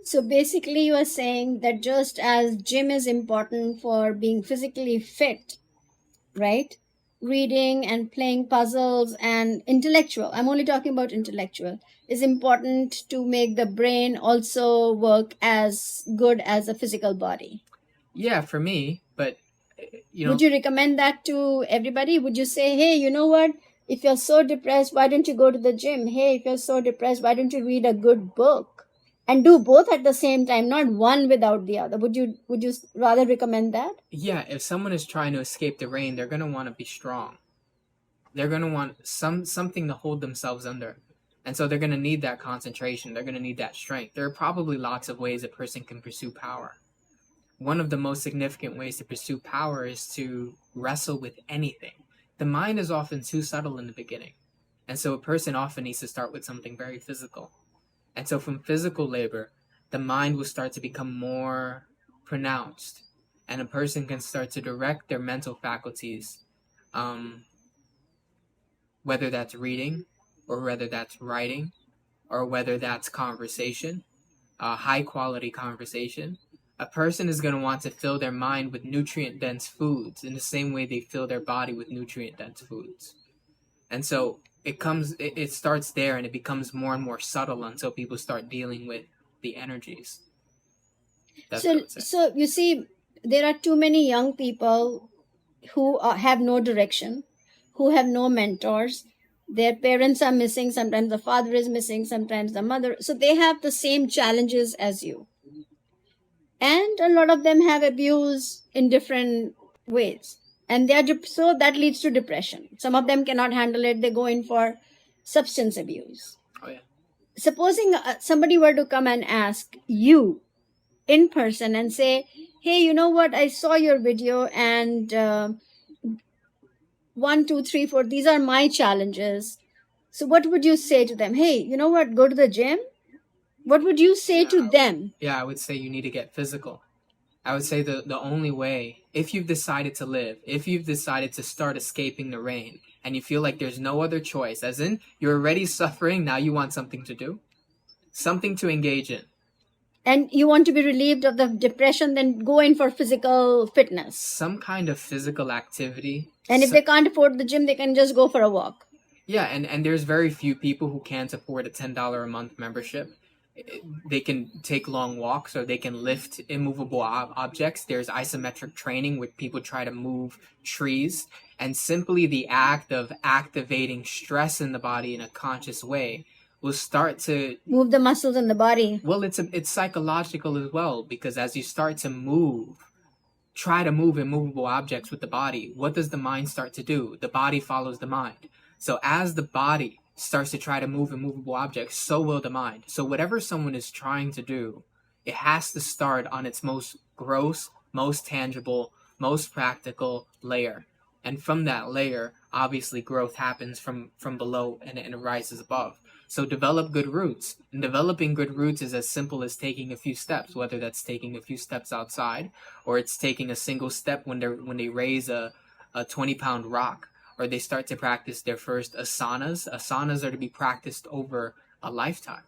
So basically, you are saying that just as gym is important for being physically fit, right? Reading and playing puzzles and intellectual, I'm only talking about intellectual, is important to make the brain also work as good as a physical body. Yeah, for me, but Would you recommend that to everybody? Would you say, hey, you know what? If you're so depressed, why don't you go to the gym? Hey, if you're so depressed, why don't you read a good book? And do both at the same time, not one without the other. Would you rather recommend that? yeah, if someone is trying to escape the rain, they're gonna want to be strong. They're gonna want something to hold themselves under. And so they're gonna need that concentration. They're gonna need that strength. There are probably lots of ways a person can pursue power. One of the most significant ways to pursue power is to wrestle with anything. The mind is often too subtle in the beginning. And so a person often needs to start with something very physical. And so from physical labor, the mind will start to become more pronounced. And a person can start to direct their mental faculties, whether that's reading, or whether that's writing, or whether that's conversation, high quality conversation. A person is going to want to fill their mind with nutrient dense foods in the same way they fill their body with nutrient dense foods. And so it starts there, and it becomes more and more subtle until people start dealing with the energies. That's what I would say. So you see, there are too many young people who have no direction, who have no mentors. Their parents are missing. Sometimes the father is missing. Sometimes the mother. So they have the same challenges as you. And a lot of them have abuse in different ways. And so that leads to depression. Some of them cannot handle it. They go in for substance abuse. Oh, yeah. Supposing somebody were to come and ask you in person and say, hey, you know what? I saw your video and 1, 2, 3, 4, these are my challenges. So what would you say to them? Hey, you know what? Go to the gym. What would you say to them? Yeah, I would say you need to get physical. I would say the only way, if you've decided to live, if you've decided to start escaping the rain, and you feel like there's no other choice, as in you're already suffering, now you want something to do, something to engage in. And you want to be relieved of the depression, then go in for physical fitness. Some kind of physical activity. And if they can't afford the gym, they can just go for a walk. Yeah, and there's very few people who can't afford a $10 a month membership. They can take long walks, or they can lift immovable objects. There's isometric training where people try to move trees, and simply the act of activating stress in the body in a conscious way will start to move the muscles in the body. Well, it's psychological as well, because as you start to try to move immovable objects with the body, what does the mind start to do? The body follows the mind. So as the body starts to try to move immovable objects, so will the mind. So whatever someone is trying to do, it has to start on its most gross, most tangible, most practical layer. And from that layer, obviously growth happens from below, and it rises above. So develop good roots. And developing good roots is as simple as taking a few steps, whether that's taking a few steps outside, or it's taking a single step when they raise a 20-pound rock, or they start to practice their first asanas. Asanas are to be practiced over a lifetime.